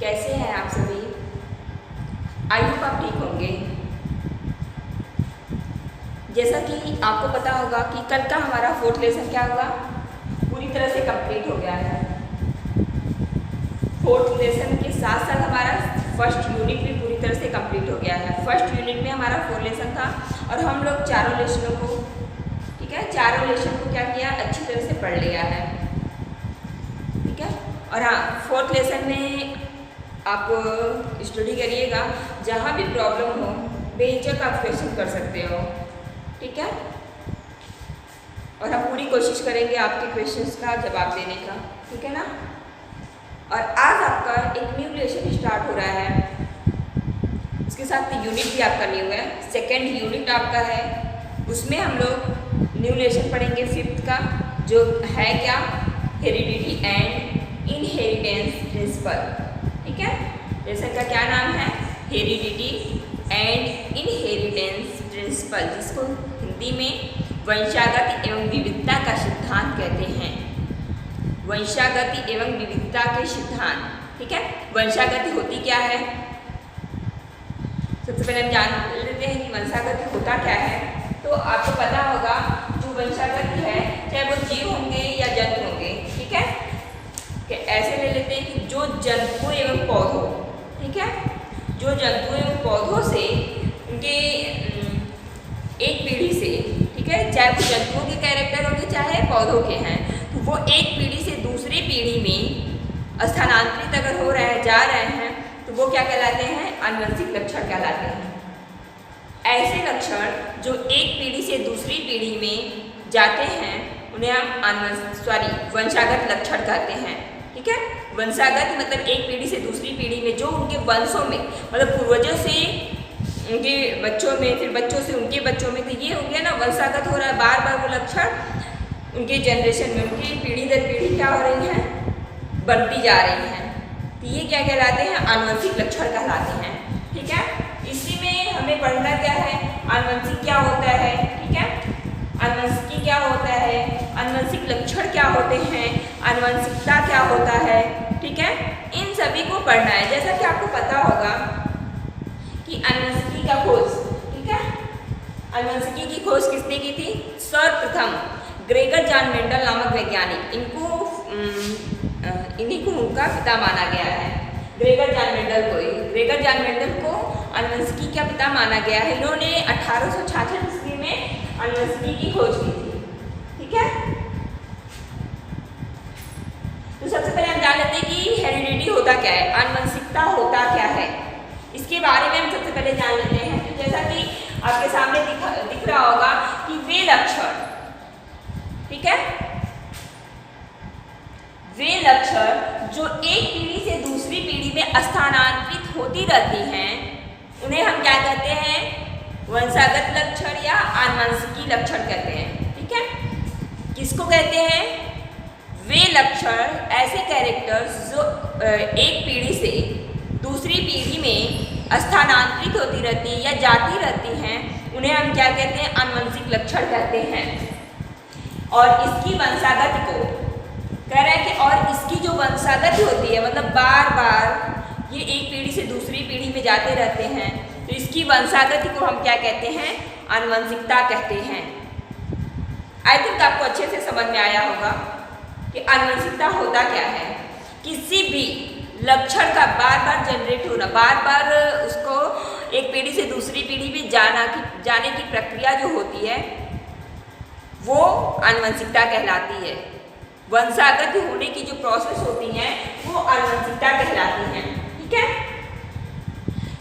कैसे हैं आप सभी? आई होप आप ठीक होंगे। जैसा कि आपको पता होगा कि कल का हमारा फोर्थ लेसन क्या हुआ, पूरी तरह से कंप्लीट हो गया है। फोर्थ लेसन के साथ साथ हमारा फर्स्ट यूनिट भी पूरी तरह से कंप्लीट हो गया है। फर्स्ट यूनिट में हमारा 4 लेसन था और हम लोग चारों लेसनों को, ठीक है, चारों लेसन को क्या किया, अच्छी तरह से पढ़ लिया है, ठीक है। और हाँ, फोर्थ लेसन में आप स्टडी करिएगा, जहाँ भी प्रॉब्लम हो बेहिचक आप क्वेश्चन कर सकते हो, ठीक है। और हम पूरी कोशिश करेंगे आपके क्वेश्चंस का जवाब देने का, ठीक है ना। और आज आपका एक न्यू लेसन स्टार्ट हो रहा है, उसके साथ यूनिट भी आपका न्यू है, सेकेंड यूनिट आपका है। उसमें हम लोग न्यू लेसन पढ़ेंगे 5th का, जो है क्या, हेरिडिटी एंड इनहेरिटेंस प्रिंसिपल, ठीक है। लेसन का क्या नाम है, हेरिडिटी एंड इनहेरिटेंस प्रिंसिपल, जिसको हिंदी में वंशागत एवं विविधता का सिद्धांत कहते हैं। वंशागति एवं विविधता के सिद्धांत, ठीक है। वंशागति होती क्या है, सबसे पहले हम जान लेते हैं कि वंशागति होता क्या है। तो आपको पता होगा जो वंशागति है, चाहे वो जीव होंगे या जंतु होंगे, ठीक है, कि ऐसे ले लेते हैं कि जो जंतुओं एवं पौधों, ठीक है, जो जंतुओं एवं पौधों से उनके एक पीढ़ी से, ठीक है, चाहे वो जंतुओं के कैरेक्टर होंगे चाहे पौधों के हैं, तो वो एक पीढ़ी से दूसरी पीढ़ी में स्थानांतरित अगर हो रहे हैं, जा रहे हैं, तो वो क्या कहलाते हैं, आनुवंशिक लक्षण कहलाते हैं। ऐसे लक्षण जो एक पीढ़ी से दूसरी पीढ़ी में जाते हैं उन्हें हम वंशागत लक्षण कहते हैं, ठीक है। वंशागत मतलब एक पीढ़ी से दूसरी पीढ़ी में जो उनके वंशों में, मतलब पूर्वजों से उनके बच्चों में, फिर बच्चों से उनके बच्चों में, तो ये हो गया ना, वंशागत हो रहा है, बार बार वो लक्षण उनके जनरेशन में, उनकी पीढ़ी दर पीढ़ी क्या हो रही हैं, बढ़ती जा रही हैं। तो ये क्या कहलाते हैं, आनुवंशिक लक्षण कहलाते हैं, ठीक है। इसी में हमें पढ़ना क्या है, आनुवंशिक क्या होता है, ठीक है, आनुवंशिकी क्या होता है, आनुवंशिक लक्षण क्या होते हैं, आनुवंशिकता क्या होता है, ठीक है, इन सभी को पढ़ना है। जैसा कि आपको पता होगा कि आनुवंशिकी का खोज, ठीक है, आनुवंशिकी की खोज किसने की थी, सर्वप्रथम ग्रेगर जॉन मेंडल नामक वैज्ञानिक, इन्हीं को उनका पिता माना गया है, ग्रेगर जॉन मेंडल को। ग्रेगर जॉन मेंडल को आनुवंशिकी का पिता माना गया है। इन्होंने 1866 ईस्वी में आनुवंशिकी की खोज की थी, ठीक है। तो सबसे पहले हम जान लेते हैं कि हेरिडिटी होता क्या है, आनुवंशिकता होता क्या है, इसके बारे में हम सबसे पहले जान लेते हैं। तो जैसा कि आपके सामने दिख रहा होगा कि वे लक्षण, ठीक है, वे लक्षण जो एक पीढ़ी से दूसरी पीढ़ी में स्थानांतरित होती रहती हैं, उन्हें हम क्या कहते हैं, वंशागत लक्षण या आनुवंशिकी लक्षण कहते हैं, ठीक है। किसको कहते हैं, वे लक्षण, ऐसे कैरेक्टर्स जो एक पीढ़ी से दूसरी पीढ़ी में स्थानांतरित होती रहती है या जाती रहती हैं, उन्हें हम क्या कहते हैं, आनुवंशिक लक्षण कहते हैं। और इसकी वंशागति को कह रहे हैं कि, और इसकी जो वंशागति होती है, मतलब बार बार ये एक पीढ़ी से दूसरी पीढ़ी में जाते रहते हैं, तो इसकी वंशागति को हम क्या कहते हैं, आनुवंशिकता कहते हैं। आई थिंक आपको अच्छे से समझ में आया होगा कि आनुवंशिकता होता क्या है। किसी भी लक्षण का बार बार जनरेट होना, बार बार उसको एक पीढ़ी से दूसरी पीढ़ी में जाने की प्रक्रिया जो होती है, वो आनुवंशिकता कहलाती है। वंशागत होने की जो प्रोसेस होती है वो आनुवंशिकता कहलाती है, ठीक है।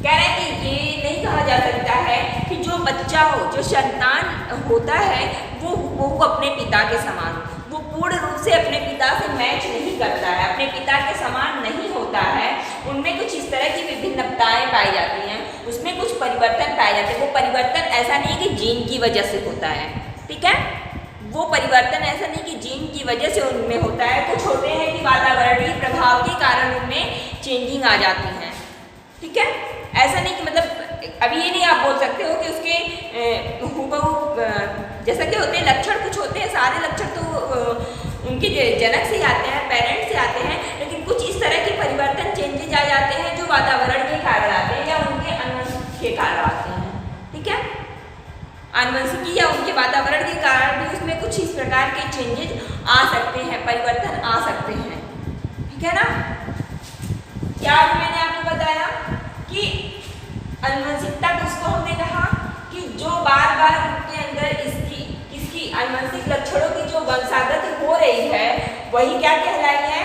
कह रहे हैं कि ये नहीं कहा जा सकता है कि जो बच्चा हो, जो संतान होता है, वो अपने पिता के समान, वो पूर्ण रूप से अपने पिता से मैच नहीं करता है, अपने पिता के समान नहीं होता है। उनमें कुछ इस तरह की विभिन्नताएं पाई जाती हैं, उसमें कुछ परिवर्तन पाए जाते हैं। वो परिवर्तन ऐसा नहीं कि जीन की वजह से होता है, ठीक है, वो परिवर्तन ऐसा नहीं कि जीन की वजह से उनमें होता है। कुछ होते हैं कि वातावरणीय प्रभाव के कारण उनमें चेंजिंग आ जाती है, ठीक है। ऐसा नहीं कि मतलब अभी ये नहीं आप बोल सकते हो कि उसके हूबहू जैसा कि होते हैं लक्षण, कुछ होते हैं, सारे लक्षण तो उनके जनक से आते हैं, पेरेंट्स से आते हैं, लेकिन कुछ इस तरह के परिवर्तन, चेंजेज आ जाते आनुवंशिकी या उनके वातावरण के कारण भी उसमें कुछ इस प्रकार के चेंजेस आ सकते हैं, परिवर्तन आ सकते हैं। ठीक है ना। क्या मैंने आपको बताया कि आनुवंशिकता किसको हमने कहा कि जो बार बार उनके अंदर इसकी आनुवंशिक लक्षणों की जो वंशागत हो रही है वही क्या कहलाई है,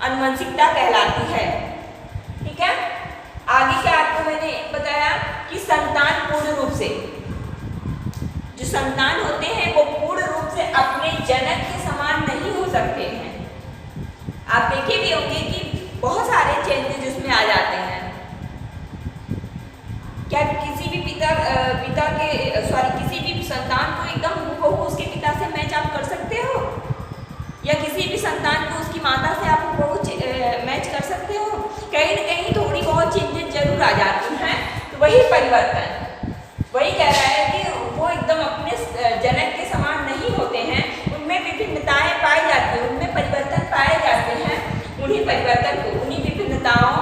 आनुवंशिकता कहलाती है। ठीक है। आगे क्या आपको मैंने बताया कि संतान पूर्ण रूप से, जो संतान होते हैं वो पूर्ण रूप से अपने जनक के समान नहीं हो सकते हैं। आप देखे भी होंगे कि बहुत सारे चेंजेस इसमें आ जाते हैं। क्या किसी भी किसी भी संतान को एकदम हूबहू उसके पिता से मैच आप कर सकते हो, या किसी भी संतान को उसकी माता से आप हूबहू मैच कर सकते हो? कहीं न कहीं थोड़ी बहुत चेंजेस जरूर आ जाती हैं। तो वही परिवर्तन, वही कह रहा है कि वो एकदम अपने जनक के समान नहीं होते हैं, उनमें विभिन्नताएं पाई जाती हैं, उनमें परिवर्तन पाए जाते हैं। उन्हीं परिवर्तन को, उन्हीं विभिन्नताओं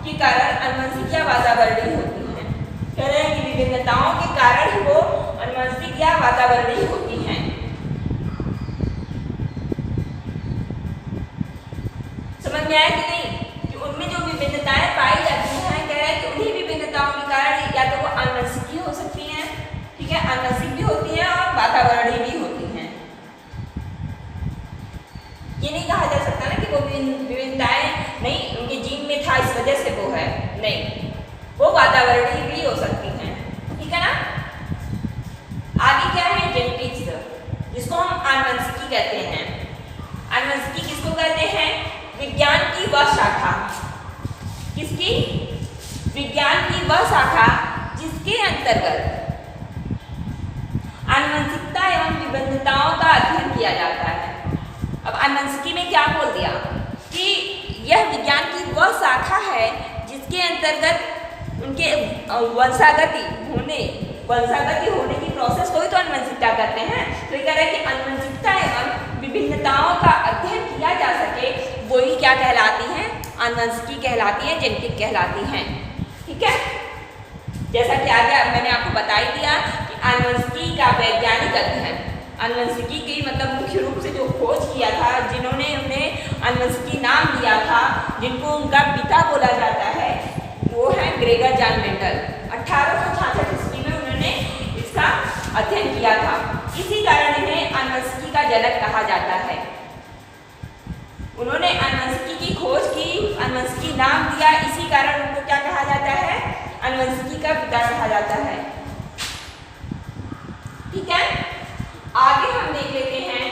के कारण आनुवंशिक या वातावरणीय होती हैं। कह रहे हैं कि विभिन्नताओं के कारण ही वो आनुवंशिक या वातावरणीय होती हैं। समझ में आया कि नहीं कि उनमें जो विभिन्नताएं पाई जाती हैं, कह रहे हैं कि उन्हीं विभिन्नताओं के कारण या तो वो आनुवंशिक हो सकती हैं, ठीक है, आनुवंशिक भी होती हैं और वातावरणीय भी होती हैं। ये नहीं कहा जा सकता ना कि वो विभिन्नताएं नहीं उनके जीन में था इस वजह से वो है, नहीं, वो वातावरणीय भी हो सकती हैं। ठीक है ना। आगे क्या है, जेनेटिक्स, जिसको हम आनुवंशिकी कहते हैं। आनुवंशिकी किसको कहते हैं? विज्ञान की वह शाखा, किसकी? विज्ञान की वह शाखा जिसके अंतर्गत आनुवंशिकता एवं विभिन्नताओं का अध्ययन किया जाता है। अब आनुवंशिकी में क्या बोल दिया कि यह विज्ञान की वह शाखा है जिसके अंतर्गत उनके वंशागति होने की प्रोसेस को ही तो आनुवंशिकता कहते हैं। तो ये कह रहे हैं कि आनुवंशिकता एवं विभिन्नताओं का अध्ययन किया जा सके, वही क्या कहलाती हैं? आनुवंशिकी कहलाती है, जेनेटिक कहलाती हैं। ठीक है। जैसा कि आगे मैंने आपको बता ही दिया कि आनुवंशिकी का वैज्ञानिक अध्ययन, आनुवंशिकी की मतलब मुख्य रूप से जो खोज किया था, जिन्होंने उन्हें आनुवंशिकी नाम दिया था, जिनको उनका पिता बोला जाता है, वो है ग्रेगर जॉन मेंडल। 1866 ईस्वी में उन्होंने इसका अध्ययन किया था। इसी कारण इन्हें आनुवंशिकी का जनक कहा जाता है। उन्होंने आनुवंशिकी की खोज की, आनुवंशिकी नाम दिया, इसी कारण उनको क्या कहा जाता है? आनुवंशिकी का पिता कहा जाता है। ठीक है। आगे हम देख लेते हैं,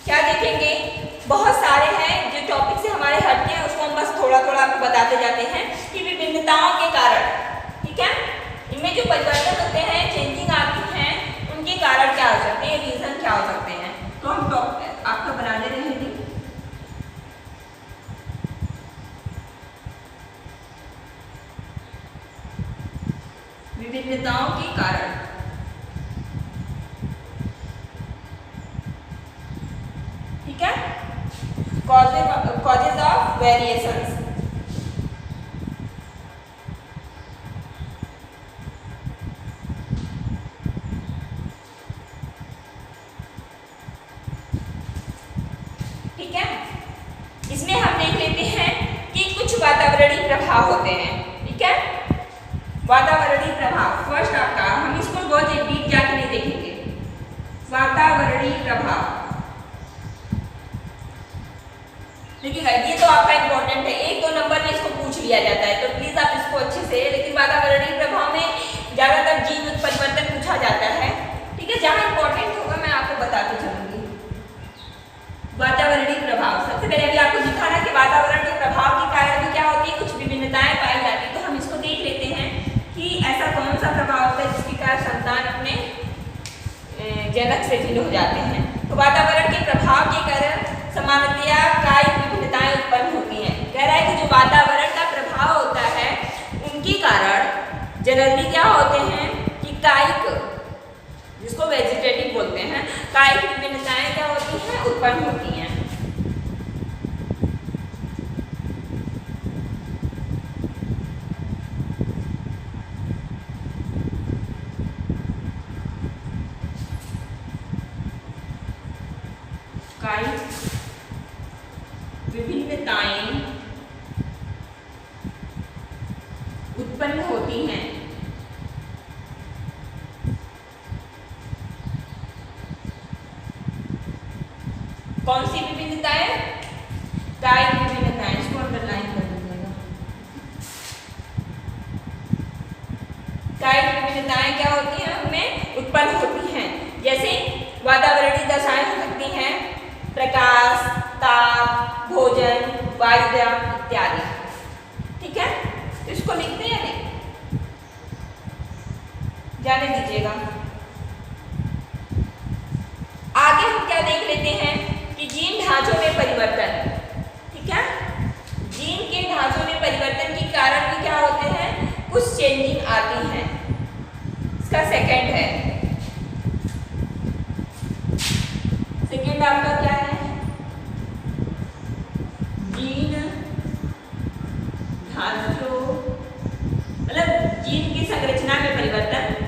क्या देखेंगे, बहुत सारे हैं जो टॉपिक से हमारे हटके हैं, उसको हम बस थोड़ा थोड़ा आपको बताते जाते हैं कि विभिन्नताओं के कारण, ठीक है, इनमें जो परिवर्तन होते हैं, चेंजिंग आती हैं, उनके कारण क्या हो सकते हैं, रीजन क्या हो सकते हैं। तो हम आपका बनाने रहेंगे। विभिन्नताओं के कारण, ठीक है, कॉजेज ऑफ वेरिएशंस। ठीक है। इसमें हम देख लेते हैं कि कुछ वातावरणीय प्रभाव होते हैं। ठीक है, वातावरणीय प्रभाव फर्स्ट आपका, हम इसको बहुत डीप जाके नहीं देखेंगे। वातावरणीय प्रभाव देखिएगा, ये तो आपका इंपॉर्टेंट है, 1-2 नंबर में इसको पूछ लिया जाता है, तो प्लीज आप इसको अच्छे से, लेकिन वातावरणीय प्रभाव में ज्यादातर जीन परिवर्तन पूछा जाता है। ठीक है, जहां इंपॉर्टेंट होगा मैं आपको बताते चलूंगी। वातावरणीय प्रभाव, सबसे पहले अभी आपको दिखाना कि वातावरण के प्रभाव के कारण भी क्या होती है, कुछ विभिन्नताएं पाई जाती है। तो हम इसको देख लेते हैं कि ऐसा कौन सा प्रभाव होता है जिसके कारण संतान अपने जनक से भिन्न हो जाते हैं। तो वातावरण के प्रभाव के कारण सामान्यतया कायिक विभिन्नताएं उत्पन्न होती हैं। कह रहा है कि जो वातावरण का प्रभाव होता है उनके कारण जनरली क्या होते हैं कि कायिक, जिसको वेजिटेटिव बोलते हैं, कायिक विभिन्नताएं क्या होती हैं, उत्पन्न होती हैं। विभिन्नताएं उत्पन्न होती हैं। कौन सी विभिन्नताएं? कायिक विभिन्नताएं। इसको अंडरलाइन कर दीजिएगा। कायिक विभिन्नताएं क्या होती हैं? हमें उत्पन्न होती हैं। जैसे वातावरणीय दशाएं हो सकती हैं, प्रकाश, ताप, भोजन, वायुदाब इत्यादि। ठीक है, तो इसको लिखते हैं या नहीं? जाने दीजिएगा। आगे हम क्या देख लेते हैं कि जीन ढांचों में परिवर्तन। ठीक है, जीन के ढांचों में परिवर्तन के कारण भी क्या होते हैं? कुछ चेंजिंग आती हैं। इसका सेकंड है, सेकंड आपका क्या है? जीन ढांचों, मतलब जीन की संरचना में परिवर्तन।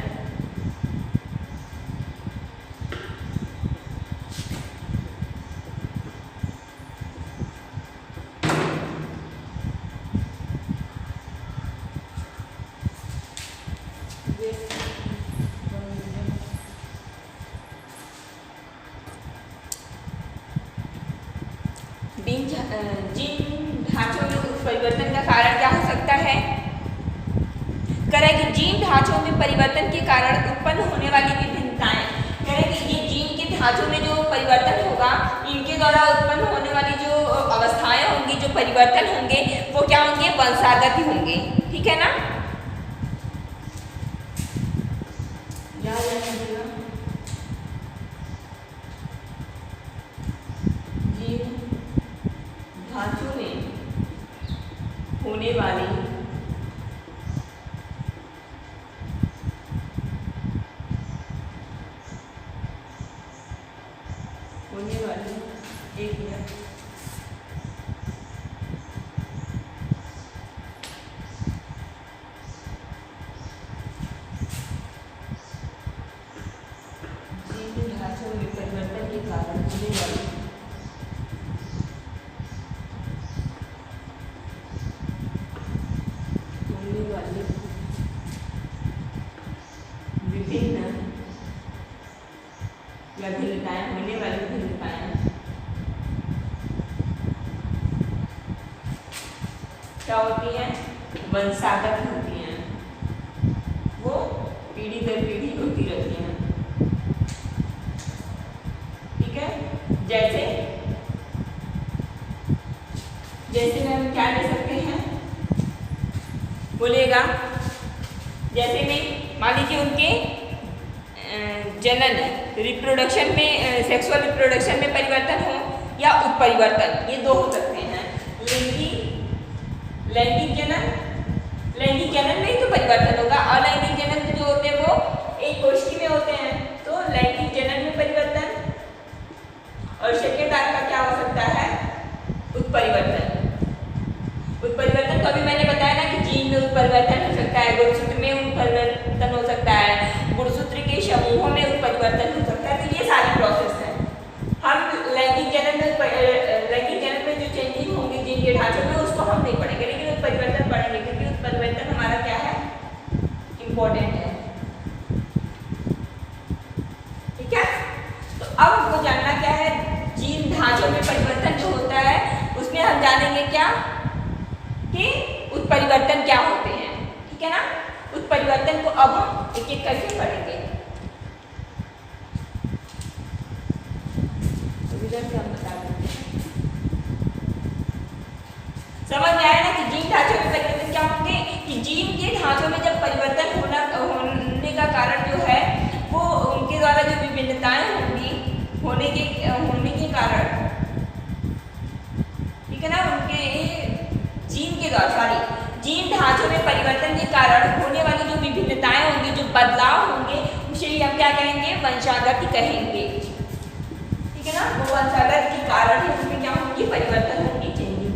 जीन ढांचों में उस परिवर्तन का कारण क्या हो सकता है? करें कि जीन ढांचों में परिवर्तन के कारण उत्पन्न होने वाली विभिन्नताएं, करें कि ये जीन के ढांचों में जो परिवर्तन होगा, इनके द्वारा उत्पन्न होने वाली जो अवस्थाएं होंगी, जो परिवर्तन होंगे, वो क्या होंगे? वंशागत ही होंगे। ठीक है ना? जीन ढांचों में होने वाली एक मिनट, जीन ढांचों में परिवर्तन के कारण होने वाली विभिन्न या भिन्नताएं, होने वाली भिन्नताएं क्या होती हैं? वंशागत होती हैं। वो पीढ़ी दर पीढ़ी होती रहती हैं। ठीक है, जैसे जैसे हम क्या ले सकते हैं? बोलिएगा। जैसे में मान लीजिए उनके जनन, रिप्रोडक्शन में, सेक्सुअल रिप्रोडक्शन में परिवर्तन हो या उत्परिवर्तन, ये दो हो सकते हैं। लैंगिक जनन, लैंगिक जनन में ही तो परिवर्तन होगा। अलैंगिक जनन जो होते हैं वो एक कोष्ठी में होते हैं। तो लैंगिक जनन में परिवर्तन, और सेकेंड आपका क्या हो सकता है? उत्परिवर्तन। उत्परिवर्तन तो अभी मैंने बताया ना कि जीन में उत्परिवर्तन हो सकता है, गुणसूत्र में उत्परिवर्तन हो सकता है, गुणसूत्र के समूहों में उत्परिवर्तन हो सकता है। तो ये सारी प्रोसेस है। हम लैंगिक जनन में जो चेंजिंग होंगे जीन के ढांचे में, उसको हम नहीं पढ़ेंगे, लेकिन उत्परिवर्तन पढ़ेंगे, क्योंकि उत्परिवर्तन हमारा क्या है? इम्पोर्टेंट है। ठीक है, तो अब हमको जानना क्या है? जीन ढांचों में परिवर्तन जो होता है उसमें हम जानेंगे क्या कि उत्परिवर्तन क्या होते हैं। ठीक है ना? उत्परिवर्तन को अब हम एक एक करके पढ़ेंगे। हम बता देते हैं, समझ में आया ना कि जीन ढांचों में परिवर्तन क्या होंगे? कि जीन के ढांचों में जब परिवर्तन होने का कारण जो है, वो उनके द्वारा जो विभिन्नताएं होंगी, होने के कारण, ठीक है ना, उनके जीन के द्वारा, जीन ढांचों में परिवर्तन के कारण होने वाली जो विभिन्नताएं होंगी, जो बदलाव होंगे, उसे ही हम क्या कहेंगे? वंशागत कहेंगे। ठीक है ना? वो वंशागत के कारण ही उसमें क्या होंगी? परिवर्तन होंगी, चेंजिंग।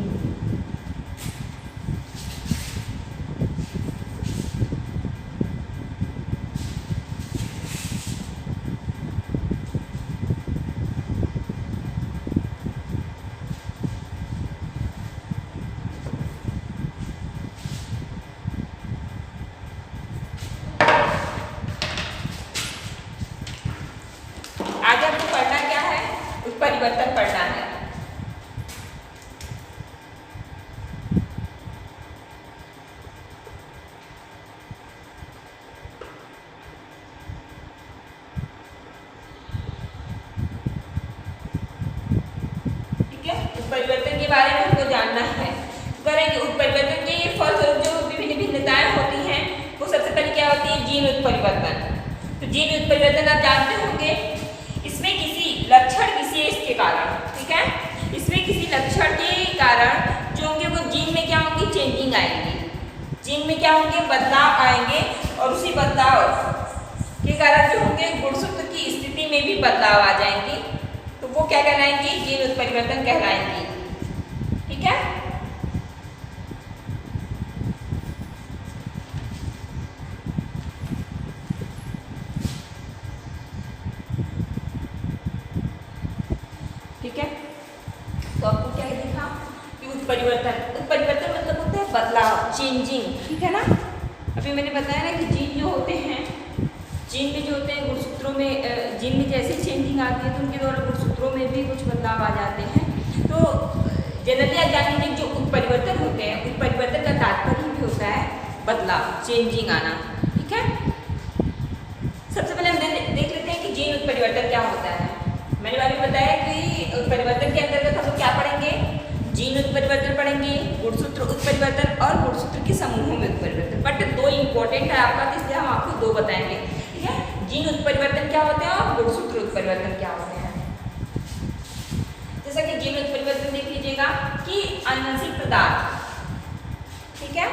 जीन उत्परिवर्तन। तो जीन उत्परिवर्तन आप जानते होंगे, इसमें किसी लक्षण विशेष के कारण, ठीक है, इसमें किसी लक्षण के कारण जो होंगे वो जीन में क्या होंगी, चेंजिंग आएंगी, जीन में क्या होंगे, बदलाव आएंगे, और उसी बदलाव के कारण जो होंगे गुणसूत्र की स्थिति में भी बदलाव आ जाएंगे, तो वो क्या कहलाएंगे, जीन उत्परिवर्तन कहलाएंगे, ठीक है। ठीक है, तो आपको क्या दिखा कि उत्परिवर्तन, उत्परिवर्तन मतलब होता है बदलाव, चेंजिंग, ठीक है ना। अभी मैंने बताया ना कि जीन जो होते हैं, जीन में जो होते हैं गुणसूत्रों में, जीन में जैसे चेंजिंग आती है तो उनके द्वारा गुणसूत्रों में भी कुछ बदलाव आ जाते हैं। तो जनरली आप जानेंगे जो उत्परिवर्तन होते हैं, उत्परिवर्तन का तात्पर्य भी होता है बदलाव, चेंजिंग आना, ठीक है। सबसे पहले हम देख लेते हैं कि जीन उत्परिवर्तन क्या होता है। मैंने अभी बताया कि उत्परिवर्तन के अंतर्गत हम लोग क्या पढ़ेंगे, जीन उत्परिवर्तन पढ़ेंगे, गुणसूत्र उत्परिवर्तन और गुणसूत्र के समूहों में उत्परिवर्तन। बट दो इंपॉर्टेंट है आपका, इसलिए हम आपको दो बताएंगे, ठीक है। जीन उत्परिवर्तन क्या होते हैं और गुणसूत्र उत्परिवर्तन क्या होते हैं। जैसा कि जीन उत्परिवर्तन देख लीजिएगा कि आनुवंशिक पदार्थ, ठीक है,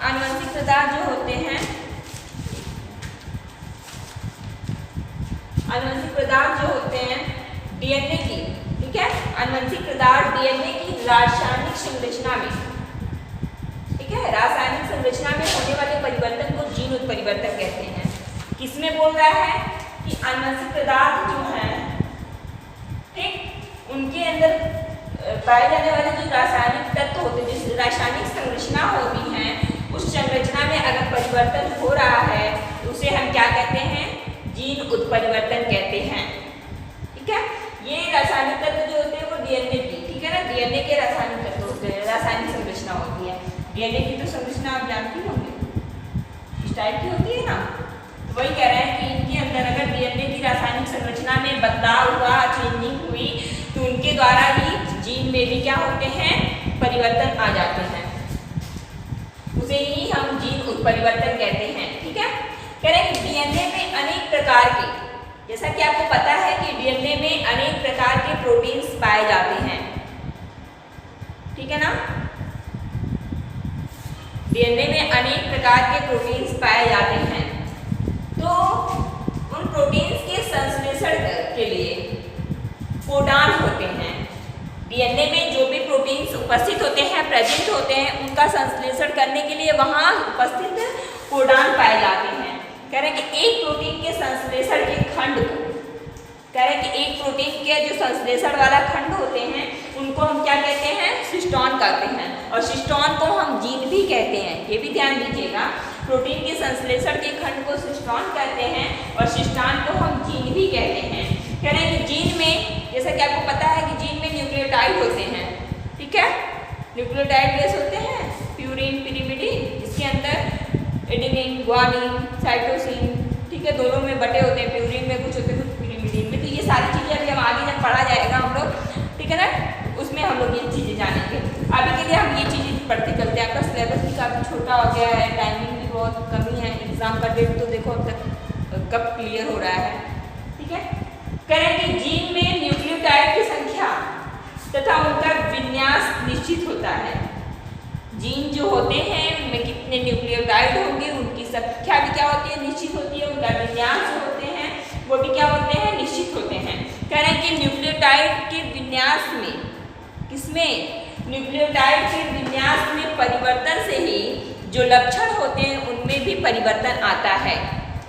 आनुवंशिक पदार्थ जो होते हैं, आनुवंशिक पदार्थ जो होते हैं डीएनए की, ठीक है, आनुवंशिक पदार्थ डीएनए की रासायनिक संरचना में, ठीक है, रासायनिक संरचना में होने वाले परिवर्तन को जीन उत्परिवर्तन कहते हैं। किसमें बोल रहा है कि आनुवंशिक पदार्थ जो हैं, ठीक, उनके अंदर पाए जाने वाले जो रासायनिक तत्व होते हैं, जिस रासायनिक संरचना होती है, उस संरचना में अगर परिवर्तन हो रहा है तो उसे हम क्या कहते हैं, जीन उत्परिवर्तन कहते हैं, ठीक है। ये रासायनिक तत्व जो होते हैं वो डीएनए की, ठीक है ना, डीएनए के रासायनिक तत्व होते हैं, रासायनिक संरचना होती है। डीएनए की तो संरचना आप जानती होंगे, इस टाइप की होती है ना। तो वही कह रहे हैं कि इनके अंदर अगर डीएनए की रासायनिक संरचना में बदलाव हुआ, चेंजिंग हुई, तो उनके द्वारा ही जीन में भी क्या होते हैं, परिवर्तन आ जाते हैं, उसे ही हम जीन उत्परिवर्तन कहते हैं, ठीक है। कह रहे हैं कि डीएनए में अनेक प्रकार के, जैसा कि आपको पता है कि डीएनए में अनेक प्रकार के प्रोटीन्स पाए जाते हैं, ठीक है ना। डीएनए में अनेक प्रकार के प्रोटीन्स पाए जाते हैं, तो उन प्रोटीन्स के संश्लेषण के लिए कोडान होते हैं। डीएनए में जो भी प्रोटीन्स उपस्थित होते हैं, प्रेजेंट होते हैं, उनका संश्लेषण करने के लिए वहाँ उपस्थित कोडान पाए जाते हैं। कह रहे हैं कि एक प्रोटीन के संश्लेषण के खंड को, कह रहे हैं कि एक प्रोटीन के जो संश्लेषण वाला खंड होते हैं उनको हम क्या कहते हैं, सिस्टोन कहते हैं, और सिस्टोन को हम जीन भी कहते हैं, ये भी ध्यान दीजिएगा। प्रोटीन के संश्लेषण के खंड को सिस्टोन कहते हैं और सिस्टोन को हम जीन भी कहते हैं। कह रहे हैं कि जीन में, जैसा कि आपको पता है कि जीन में न्यूक्लियोटाइड होते हैं, ठीक है, न्यूक्लियोटाइड बेस होते हैं, प्यूरिन, पिरिमिडिन, इसके अंदर एडेनिन, ग्वानिन, साइटोसिन, ठीक है, दोनों में बटे होते हैं, प्यूरिन में कुछ होते हैं, कुछ पिरिमिडिन में। तो ये सारी चीज़ें अभी हम आगे जब पढ़ा जाएगा हम लोग, ठीक है ना, उसमें हम लोग ये चीज़ें जानेंगे। अभी के लिए हम ये चीज़ें पढ़ते चलते हैं। आपका सिलेबस भी काफ़ी छोटा हो गया है, टाइमिंग भी बहुत कमी है, एग्जाम का डेट तो देखो अब तक कब क्लियर हो रहा है, ठीक है। करें कि जीन में न्यूक्लियोटाइड की संख्या तथा उनका विन्यास निश्चित होता है। जीन जो होते हैं उनमें कितने न्यूक्लियोटाइड होंगे, उनकी संख्या भी क्या होती है, निश्चित होती है, उनका विन्यास जो होते हैं वो भी क्या होते हैं, निश्चित होते हैं। कह रहे हैं कि न्यूक्लियोटाइड के विन्यास में, किसमें, न्यूक्लियोटाइड के विन्यास में परिवर्तन से ही जो लक्षण होते हैं उनमें भी परिवर्तन आता है,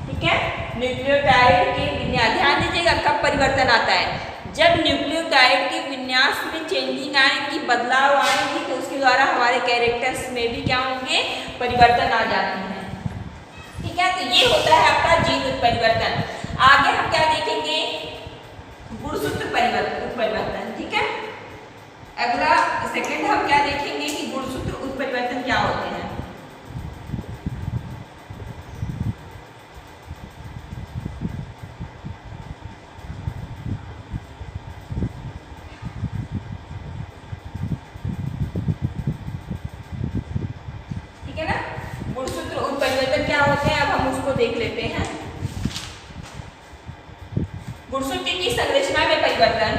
ठीक है। न्यूक्लियोटाइड के विन्यास, ध्यान दीजिएगा कब परिवर्तन आता है, जब न्यूक्लियोटाइड के विन्यास में चेंजिंग आएगी, बदलाव आएंगी, तो उसके द्वारा हमारे कैरेक्टर्स में भी क्या होंगे, परिवर्तन आ जाते हैं, ठीक है। तो ये होता है आपका जीन उत्परिवर्तन। आगे हम क्या देखेंगे, गुणसूत्र उत्परिवर्तन, ठीक है। अगला सेकंड हम क्या देखेंगे कि गुणसूत्र उत्परिवर्तन क्या होते हैं। गुणसूत्र उत्परिवर्तन क्या होते हैं, अब हम उसको देख लेते हैं। गुणसूत्र की संरचना में परिवर्तन।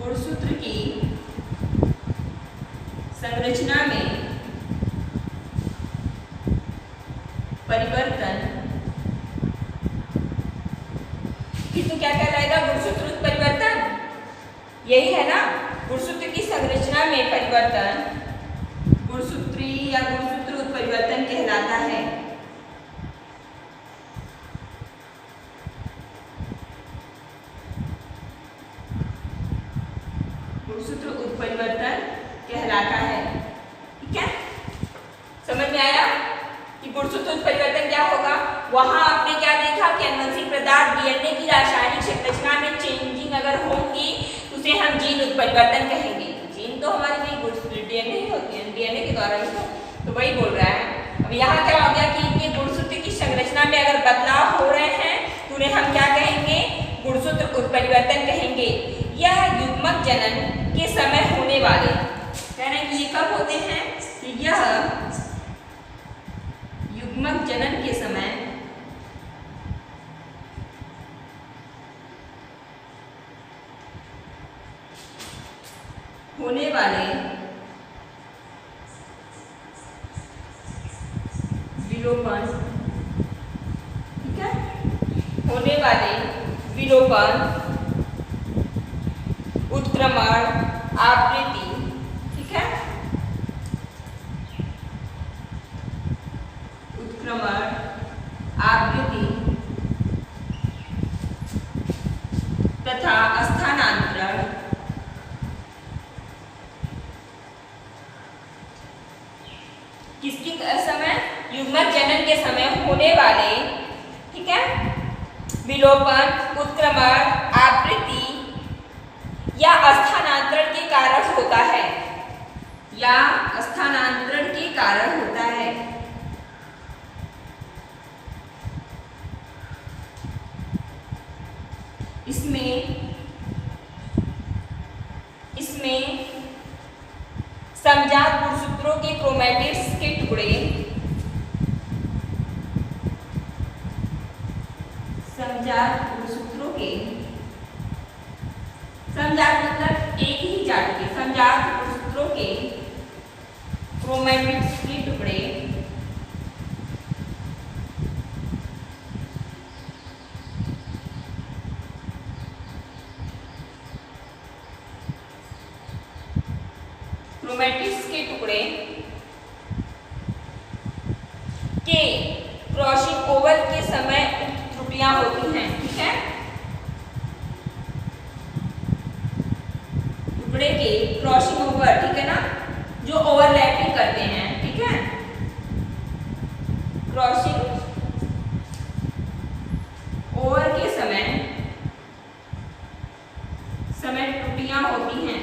गुणसूत्र की संरचना में परिवर्तन। फिर तो क्या कहलाएगा? गुणसूत्र उत्परिवर्तन। यही है ना, गुणसूत्र की संरचना में परिवर्तन गुणसूत्री या गुणसूत्र उत्परिवर्तन कहलाता है। गुणसूत्र उत्परिवर्तन कहलाता है। ठीक है, समझ में आया कि गुणसूत्र उत्परिवर्तन क्या होगा? वहां आपने क्या देखा कि आनुवंशिक पदार्थ डीएनए की रासायनिक संरचना में चेंजिंग अगर होंगी तो उसे हम जीन उत्परिवर्तन कहेंगे। जीन तो हमारे लिए डीएनए ही होती है, डीएनए के द्वारा ही तो वही बोल रहा है। अब यहाँ क्या हो गया कि इनके गुणसूत्र की संरचना में अगर बदलाव हो रहे हैं तो उन्हें हम क्या कहेंगे? गुणसूत्र उत्परिवर्तन कहेंगे। यह युग्मक जनन के समय होने वाले, कह रहे हैं कि ये कब होते हैं? यह युग्मक जनन के समय होने वाले विलोपन, ठीक है, होने वाले विलोपन, उत्क्रमण, आवृत्ति, ठीक है, उत्क्रमण, आवृत्ति तथा स्थानांतरण किसके समय? युग्मक जनन के समय होने वाले, ठीक है, विलोपन, उत्क्रमण, आवृत्ति या स्थानांतरण के कारण होता है, या स्थानांतरण के कारण होता है। इसमें समजात गुणसूत्रों के क्रोमैटिड्स के टुकड़े, समजात गुणसूत्रों के, समजात मतलब एक ही जात के, समजात गुणसूत्रों के क्रोमैटिड्स के टुकड़े क्रोमैटिड्स के टुकड़े के क्रॉसिंग ओवर के समय त्रुटियां होती हैं। ठीक है, टुकड़े के क्रॉसिंग ओवर, ठीक है ना, जो ओवरलैपिंग करते हैं, ठीक है, क्रॉसिंग ओवर के समय त्रुटियां होती हैं।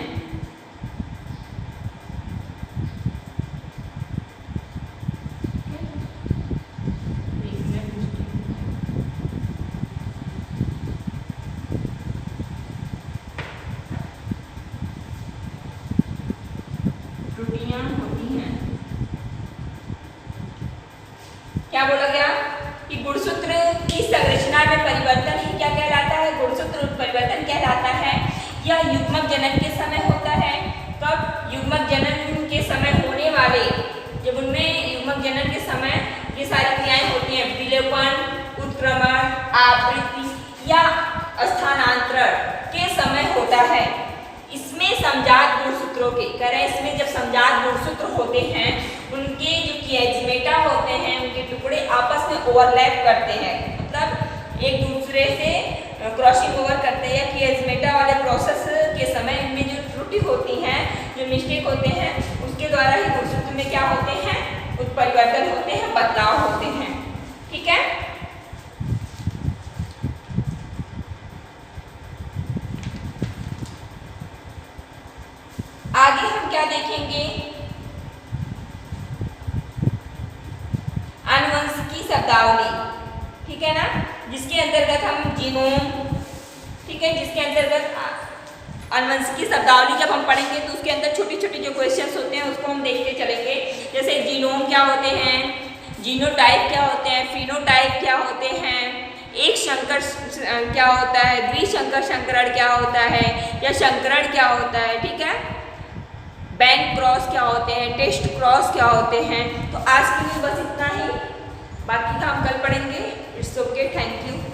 क्या बोला गया कि गुणसूत्र की संरचना में परिवर्तन ही क्या कहलाता है? गुणसूत्र उत्परिवर्तन कहलाता है। यह युग्मक जनन के समय होता है। कब? युग्मक जनन के समय होने वाले, जब उनमें युग्मक जनन के समय ये सारी क्रियाएं होती हैं, विलोपन, उत्क्रमण, आवृत्ति या स्थानांतरण के समय होता है। इसमें समजात गुणसूत्रों के, कह रहे हैं इसमें जब समजात गुणसूत्र होते हैं, उनके जो किएज्मेटा होते हैं, उनके टुकड़े आपस में ओवरलैप करते हैं, मतलब एक दूसरे से क्रॉसिंग ओवर करते हैं। किएज्मेटा वाले प्रोसेस के समय इनमें जो त्रुटि होती हैं, जो मिस्टेक होते हैं, उसके द्वारा ही गुणसूत्र में क्या होते हैं? उत्परिवर्तन होते हैं, बदलाव होते हैं। ठीक है, आगे हम क्या देखेंगे? आनुवंशिकी शब्दावली, ठीक है ना, जिसके अंतर्गत हम जीनोम, ठीक है, जिसके अंतर्गत आनुवंशिकी शब्दावली जब हम पढ़ेंगे तो उसके अंदर छोटे छोटे जो क्वेश्चंस होते हैं उसको हम देखते चलेंगे। जैसे जीनोम क्या होते हैं, जीनोटाइप क्या होते हैं, फिनोटाइप क्या होते हैं, एक संकर क्या होता है, द्विसंकर संकरण क्या होता है या संकरण क्या होता है, ठीक है, बैंक क्रॉस क्या होते हैं, टेस्ट क्रॉस क्या होते हैं। तो आज के लिए बस इतना ही, बाकी का हम कल पढ़ेंगे। It's okay, thank you.